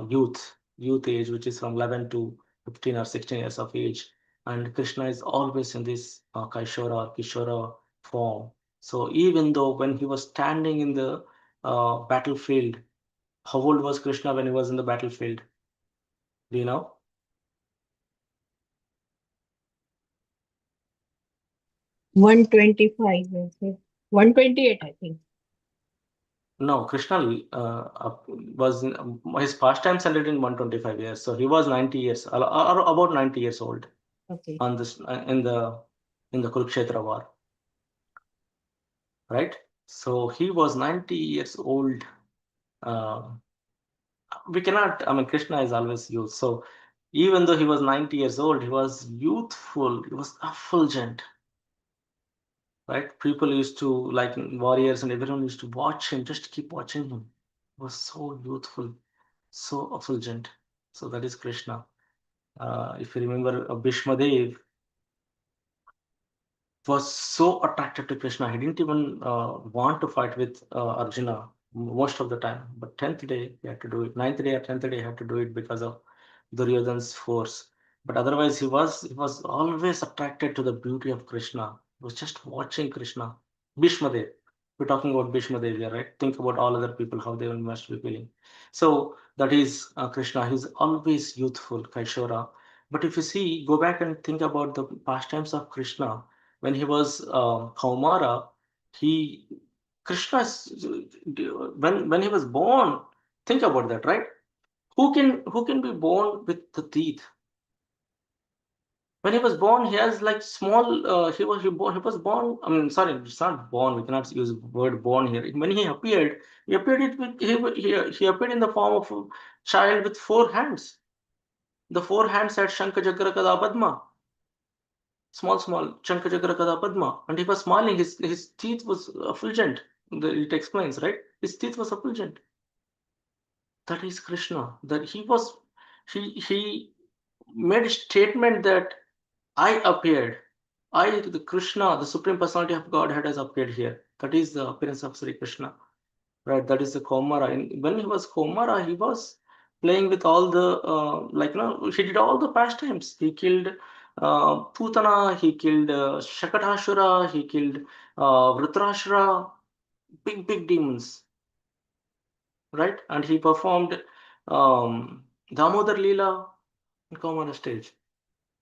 Speaker 1: youth age, which is from 11 to 15 or 16 years of age. And Krishna is always in this Kaishora or Kishora form. So even though when he was standing in the battlefield, how old was Krishna when he was in the battlefield? Do you know?
Speaker 2: 125, I think. 128, I think.
Speaker 1: No, Krishna was his pastimes ended in 125 years. So he was 90 years, or about 90 years old
Speaker 2: Okay.
Speaker 1: on this in the Kurukshetra war, right? So he was 90 years old. Uh, we cannot, I mean, Krishna is always youth. So even though he was 90 years old, he was youthful, he was effulgent, right? People used to, like warriors and everyone used to watch him, just keep watching him. He was so youthful, so effulgent. So that is Krishna. If you remember, Bhishma Dev was so attracted to Krishna. He didn't even want to fight with Arjuna most of the time. But 10th day, he had to do it. Ninth day or 10th day, he had to do it because of Duryodhana's force. But otherwise, he was always attracted to the beauty of Krishna. He was just watching Krishna. Bhishma Dev. We're talking about Bhishma Dev here, right? Think about all other people, how they must be feeling. So that is Krishna. He's always youthful, Kaishora. But if you see, go back and think about the pastimes of Krishna when he was Kaumara, he Krishna when he was born. Think about that, right? Who can be born with the teeth? When he was born, he has like small. He was born. I mean, sorry, it's not born. We cannot use the word born here. When he appeared it with he appeared in the form of a child with four hands. The four hands had Shankha Chakra Kada Padma, small Chankajagara Kada Padma, and he was smiling. His teeth was effulgent. It explains, right? His teeth was effulgent. That is Krishna. That he made a statement that I appeared. The Krishna, the Supreme Personality of Godhead, has appeared here. That is the appearance of Sri Krishna. Right, that is the Komara. And when he was Komara, he was playing with all the he did all the pastimes. He killed Putana, he killed Shakatashura, he killed Vritrashura, big demons, right? And he performed Damodar Leela in Komara stage.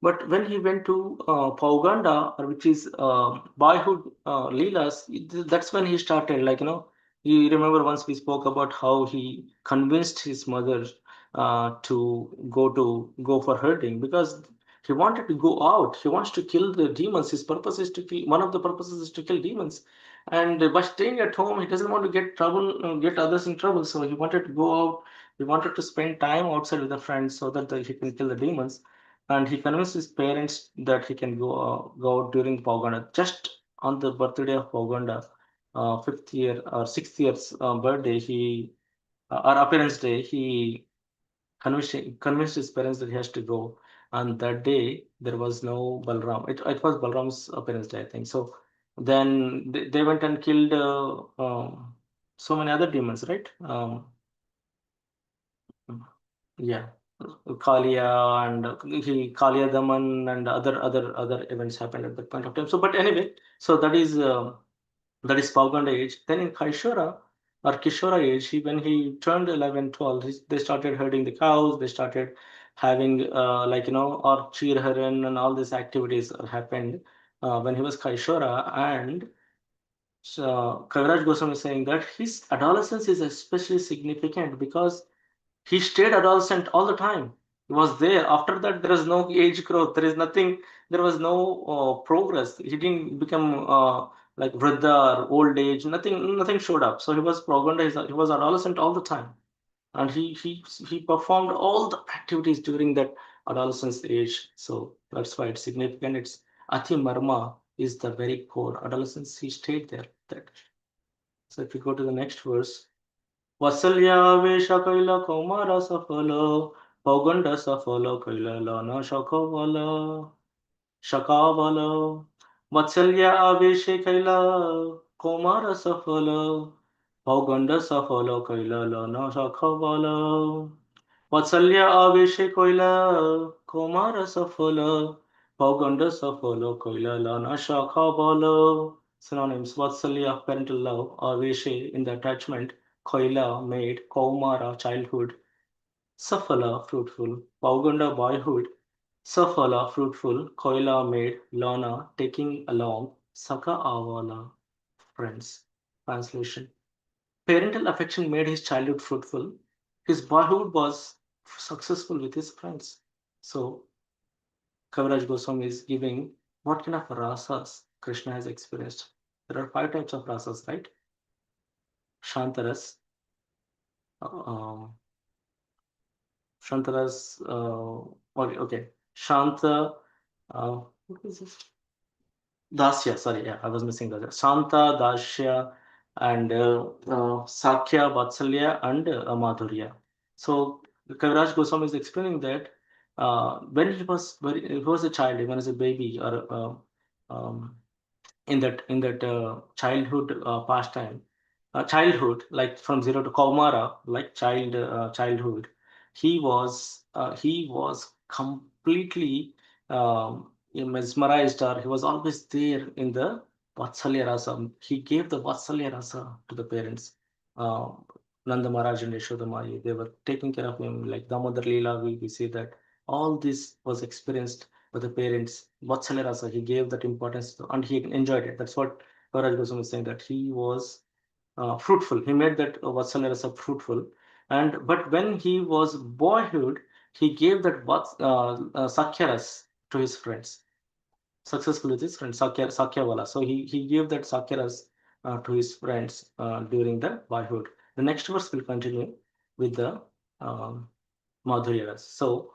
Speaker 1: But when he went to Pauganda, which is boyhood Leelas, that's when he started. You remember once we spoke about how he convinced his mother to go for herding because he wanted to go out. He wants to kill the demons. His purpose is to kill. One of the purposes is to kill demons. And by staying at home, he doesn't want to get others in trouble. So he wanted to go out. He wanted to spend time outside with the friends so that he can kill the demons, and he convinced his parents that he can go out during Pauganda, just on the birthday of Pauganda, fifth year or sixth year's birthday. Or appearance day. He convinced his parents that he has to go. And that day there was no Balram. It was Balram's appearance day, I think. So then they went and killed so many other demons, right? Yeah, Kalia and Kalia Daman and other events happened at that point of time. So, but anyway, so that is Pauganda age. Then in Kaishora or Kishora age, when he turned 11, 12, they started herding the cows. They started having or Chirharan and all these activities happened when he was Kaishora. And so Kaviraj Goswami is saying that his adolescence is especially significant because he stayed adolescent all the time. He was there. After that, there is no age growth. There is nothing. There was no progress. He didn't become like Vridha or old age. Nothing showed up. So he was Proganda. He was adolescent all the time, and he performed all the activities during that adolescence age. So that's why it's significant. It's Ati Marma is the very core. Adolescence. He stayed there. That. So if you go to the next verse. Vasalya Kaila Komara Safala Poganda Safala Kaila Lana Shakavala Shakavala. Vatsalya aveshe kaila komara safala Pauganda safala kaila lana shakhavala Vatsalya aveshe kaila komara safala Pauganda safala kaila lana shakhavala. Synonyms: Vatsalya, parental love; aveshe, in the attachment; kaila, maid; kaumara, childhood; safala, fruitful; Pauganda, boyhood; Safala, fruitful; Koila, maid; Lana, taking along; Saka, avala, friends. Translation: Parental affection made his childhood fruitful. His boyhood was successful with his friends. So, Kaviraj Goswami is giving what kind of rasas Krishna has experienced. There are 5 types of rasas, right? Shantaras, um, Shantaras, okay, Shanta, what is this? Dasya, sorry, yeah, I was missing that. Shanta, Dasya, and Sakya, Vatsalya, and Madhurya. So Kaviraj Goswami is explaining that when he was a child, even as a baby, or um, in that childhood pastime, childhood, like from zero to Kaumara, like childhood, he was completely mesmerized, or he was always there in the Vatsalya Rasa. He gave the Vatsalya Rasa to the parents. Uh, Nanda Maharaj and Yashoda Mai, they were taking care of him. Like Damodar Leela, we see that all this was experienced by the parents. Vatsalya Rasa, he gave that importance and he enjoyed it. That's what Paraj Goswami is saying, that he was fruitful. He made that Vatsalya Rasa fruitful. And but when he was boyhood, he gave that Sakya Ras to his friends. Successful with his friend Sakyawala. So he gave that Sakyaras to his friends during the boyhood. The next verse will continue with the um, Madhurya. So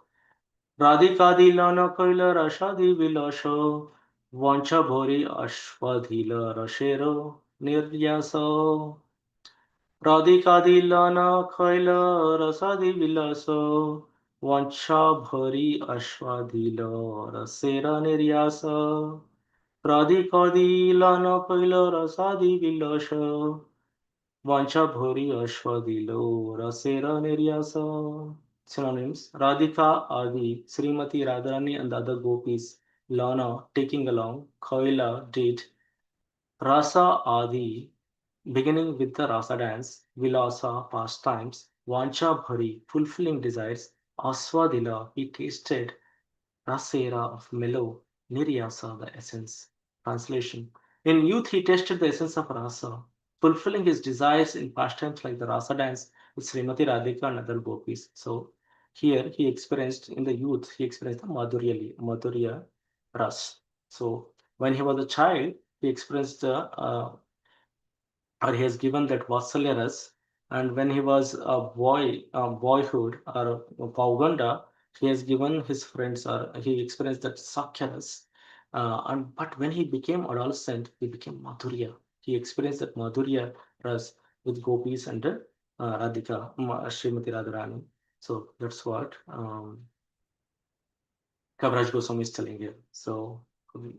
Speaker 1: Radhikadila Kaila Rashadi Vilasho Vancha Bhori Ashwadhila Rashero Niryaso Radhikadila Kaila Rasadi Vilaso Vancha Bhori Ashwadhila Rasera Niryasa Radhikadila Kaila Rasadi Vilasho Vancha Bhori Ashwadilo Rasera Niryasa. Synonyms: Radhika, Adi, Srimati Radharani and the other gopis; Lana, taking along; Koila, did; Rasa, Adi, beginning with the rasa dance; Vilasa, pastimes; Vancha Bhari, fulfilling desires; Aswadila, he tasted; Rasera, of mellow; Niryasa, the essence. Translation: In youth he tasted the essence of rasa, fulfilling his desires in pastimes like the rasa dance with Srimati Radhika and other gopis. So here he experienced, in the youth, he experienced the Madhurya ras. So when he was a child, he experienced the or he has given that Vatsalyaras. And when he was a boyhood or Pauganda, he has given his friends, or he experienced that Sakyaras. And but when he became adolescent, he became Madhurya. He experienced that Madhurya ras with gopis and Radhika, Srimati Radharani. So that's what Kavraj Goswami is telling here. So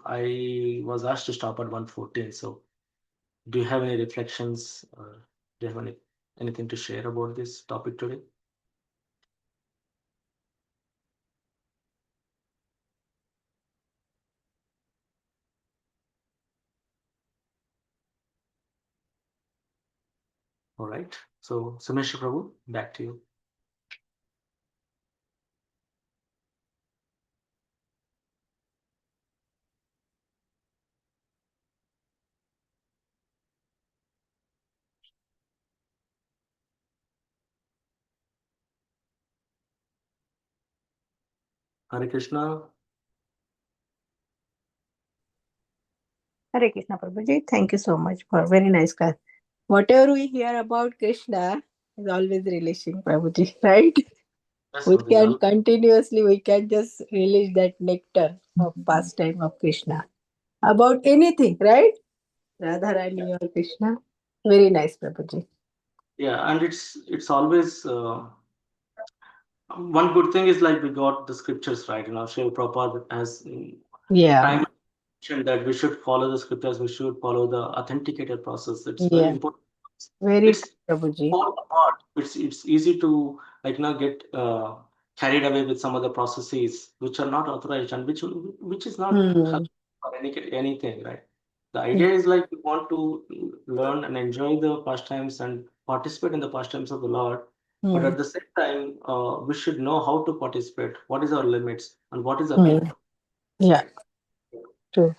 Speaker 1: I was asked to stop at 114. So do you have any reflections, or do you have anything to share about this topic today? All right. So, Sumeshra Prabhu, back to you. Hare Krishna.
Speaker 2: Hare Krishna Prabhuji. Thank you so much for very nice class. Whatever we hear about Krishna is always relishing, Prabhuji, right?
Speaker 1: Yes,
Speaker 2: We
Speaker 1: Prabhuji.
Speaker 2: can continuously, we can just release that nectar of pastime of Krishna about anything, right? Radharani or Krishna. Very nice, Prabhuji.
Speaker 1: Yeah, and it's always one good thing is, like, we got the scriptures right. Srila Prabhupada has
Speaker 2: Yeah.
Speaker 1: time mentioned that we should follow the scriptures, we should follow the authenticated process. It's very
Speaker 2: Yeah,
Speaker 1: important.
Speaker 2: very
Speaker 1: It's
Speaker 2: true, Prabhuji.
Speaker 1: fall apart. It's easy to get carried away with some of the processes which are not authorized and which is not
Speaker 2: Hmm.
Speaker 1: helpful for anything, right? The idea is like we want to learn and enjoy the pastimes and participate in the pastimes of the Lord, but
Speaker 2: Hmm.
Speaker 1: at the same time, we should know how to participate. What is our limits and what is our
Speaker 2: Hmm.
Speaker 1: gift?
Speaker 2: Yeah, true.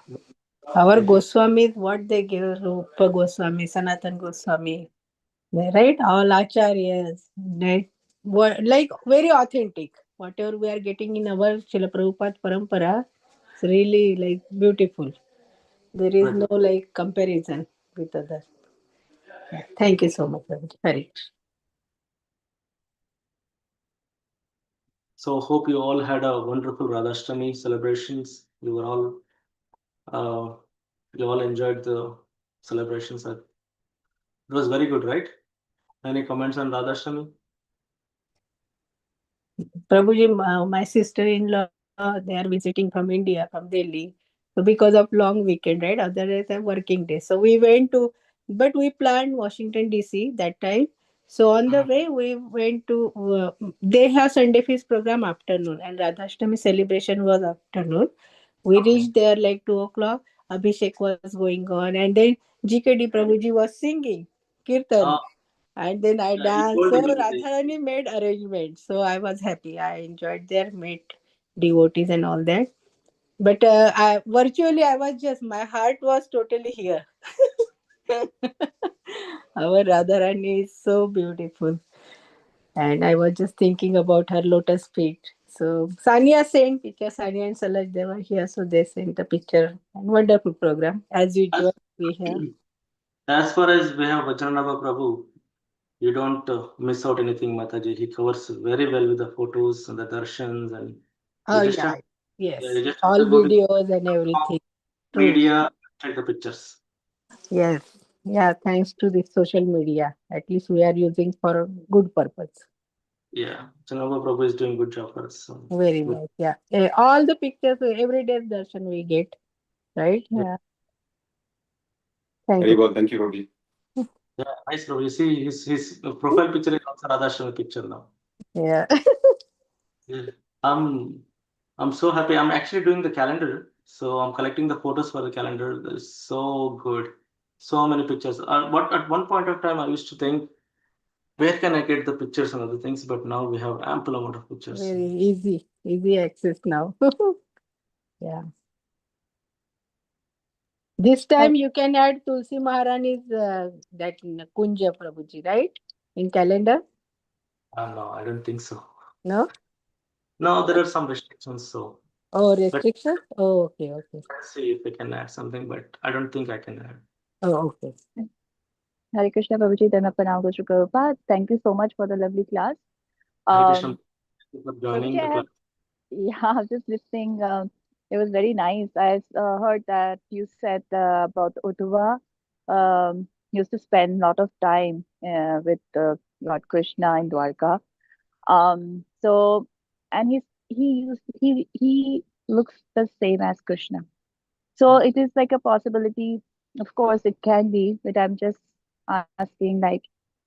Speaker 2: Our
Speaker 1: Thank you.
Speaker 2: Goswamis, what they give, Rupa Goswami, Sanatan Goswami, right? All acharyas, right? What, like very authentic. Whatever we are getting in our Srila Prabhupada Parampara, it's really like beautiful. There is
Speaker 1: Right.
Speaker 2: no like comparison with others. Thank you so much, Prabhuji. Hari Krishna.
Speaker 1: So hope you all had a wonderful Radhashtami celebrations. Uh, you all enjoyed the celebrations. It was very good, right? Any comments on Radhashtami?
Speaker 2: Prabhuji, my sister-in-law, they are visiting from India, from Delhi. So because of long weekend, right? Otherwise, a working day. So we went to, but we planned Washington DC that time. So on the
Speaker 1: Mhm.
Speaker 2: way, we went to. They have Sunday feast program afternoon, and Radhashtami celebration was afternoon. We
Speaker 1: Okay.
Speaker 2: reached there like 2 o'clock. Abhishek was going on, and then GKD Prabhuji was singing kirtan,
Speaker 1: Uh,
Speaker 2: and then I
Speaker 1: yeah, you
Speaker 2: danced.
Speaker 1: told
Speaker 2: So
Speaker 1: me that
Speaker 2: Radharani made arrangements. So I was happy. I enjoyed there, met devotees and all that. But I virtually I was just my heart was totally here. Our Radharani is so beautiful, and I was just thinking about her lotus feet. So Sania sent picture. Sania and Salaj they were here, so they sent a picture. And wonderful program as
Speaker 1: as,
Speaker 2: usual we have.
Speaker 1: as far as we have Vajananava Prabhu, you don't miss out anything, Mataji. He covers very well with the photos and the darshans, and you
Speaker 2: Oh
Speaker 1: just have
Speaker 2: yeah, yes,
Speaker 1: you just have
Speaker 2: all
Speaker 1: to go to the
Speaker 2: videos and everything. True.
Speaker 1: media, take the pictures.
Speaker 2: Yes. Yeah, thanks to this social media. At least we are using for a good purpose.
Speaker 1: Yeah, Vajananava Prabhu is doing good job for us. So
Speaker 2: Very
Speaker 1: good.
Speaker 2: nice. Yeah. All the pictures, every day darshan we get, right? Yeah. Thank
Speaker 3: Very
Speaker 2: you.
Speaker 3: well, thank you, Rogi.
Speaker 1: Yeah, nice, bro. You see, his profile picture is also Radhashtami picture now.
Speaker 2: Yeah.
Speaker 1: Yeah. I'm I'm so happy. I'm actually doing the calendar, so I'm collecting the photos for the calendar. That's so good. So many pictures. But at one point of time, I used to think, where can I get the pictures and other things? But now we have ample amount of pictures.
Speaker 2: Very easy. Easy access now. Yeah. This time you can add Tulsi Maharani's that Kunja Prabhuji, right? In calendar?
Speaker 1: No, I don't think so.
Speaker 2: No?
Speaker 1: No, there are some restrictions. So
Speaker 2: Oh,
Speaker 1: let,
Speaker 2: restrictions? Oh, okay, okay.
Speaker 1: let's see if we can add something. But I don't think I can add.
Speaker 2: Oh, okay.
Speaker 4: Hare Krishna Prabhuji, Dharma Pranam Guru Prabhupada. Thank you so much for the lovely class.
Speaker 1: Hare Krishna,
Speaker 4: Um,
Speaker 1: thank you for
Speaker 4: Prabhuji,
Speaker 1: joining the
Speaker 4: I
Speaker 1: class.
Speaker 4: have, yeah, I was just listening. It was very nice. I heard that you said about Uddhava used to spend a lot of time with Lord Krishna in Dwarka. So, and he looks the same as Krishna. So it is like a possibility. Of course, it can be, but I'm just asking, like,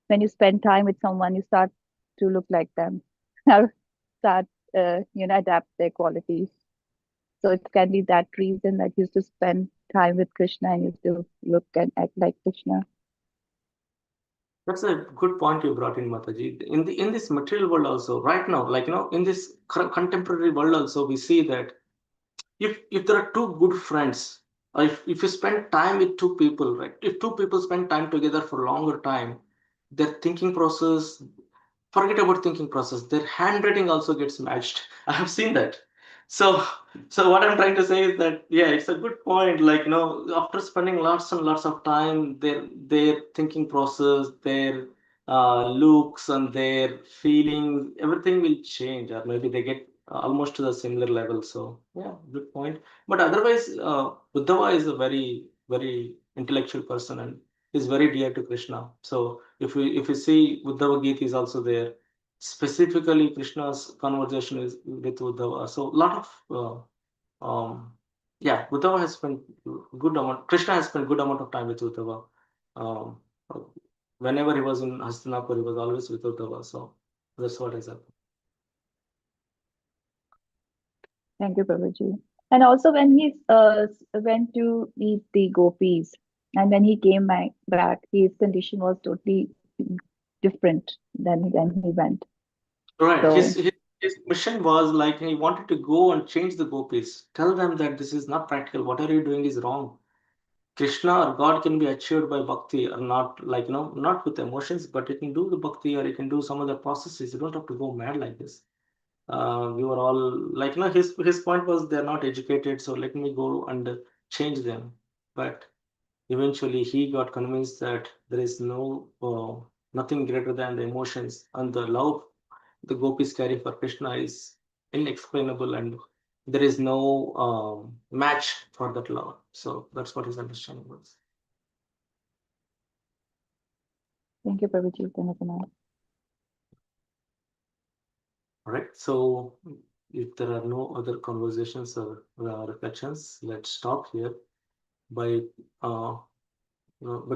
Speaker 4: when you spend time with someone, you start to look like them, or start, adapt their qualities. So it can be that reason that you used to spend time with Krishna and used to look and act like Krishna.
Speaker 1: That's a good point you brought in, Mataji. In this material world also, right now, like in this contemporary world also, we see that if there are two good friends, or if you spend time with two people, right? If two people spend time together for longer time, their thinking process, forget about thinking process, their handwriting also gets matched. I have seen that. So so what I'm trying to say is that, yeah, it's a good point. Like, after spending lots and lots of time, their thinking process, their looks and their feelings, everything will change, or maybe they get almost to the similar level. So yeah, good point. But otherwise, Uddhava is a very, very intellectual person and is very dear to Krishna. So if you see, Uddhava Gita is also there. Specifically, Krishna's conversation is with Uddhava. So a lot of Yeah, Uddhava has spent good amount. Krishna has spent good amount of time with Uddhava. Um, Whenever he was in Hastinapur, he was always with Uddhava. So that's what has happened.
Speaker 4: Thank you, Prabhuji. And also when he went to meet the gopis, and when he came back, his condition was totally different than when he went.
Speaker 1: Right.
Speaker 4: So
Speaker 1: His mission was like he wanted to go and change the gopis. Tell them that this is not practical. Whatever you're doing is wrong. Krishna or God can be achieved by bhakti or not, like, not with emotions, but you can do the bhakti or you can do some other processes. You don't have to go mad like this. We were all like, his point was they're not educated, so let me go and change them. But eventually he got convinced that there is nothing greater than the emotions, and the love the gopis carry for Krishna is inexplainable, and there is no match for that love. So that's what his understanding was.
Speaker 4: thank you, Prabhuji. Thank you so much.
Speaker 1: All right. So if there are no other conversations or reflections, let's stop here. But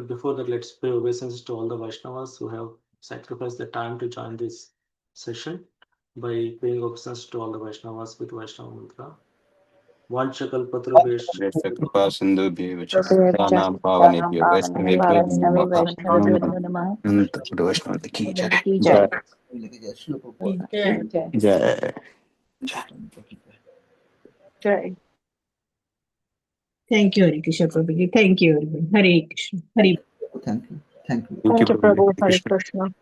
Speaker 1: before that, let's pay obeisance to all the Vaishnavas who have sacrificed the time to join this session by paying obeisance to all the Vaishnavas with Vaishnava mantra. Vanchakalpatrubhesh.
Speaker 3: कृपा सिंधुभ्येव च
Speaker 4: Prabhuji,
Speaker 3: पतितानां पावनेभ्यो वैष्णवेभ्यो नमो
Speaker 4: Vaishnava
Speaker 3: महाप्रभुभ्यो
Speaker 4: Vaishnava Namaha.
Speaker 3: नमः वैष्णव की जय
Speaker 4: Ki
Speaker 3: जय
Speaker 4: jai.
Speaker 3: जय
Speaker 4: Jai.
Speaker 2: Thank you, Hare Krishna Prabhuji. Thank you, everyone. Hare Krishna. Hare
Speaker 5: Thank you. Thank you.
Speaker 3: Thank you,
Speaker 4: Prabhu.
Speaker 3: Prabhu.
Speaker 4: Hare Krishna.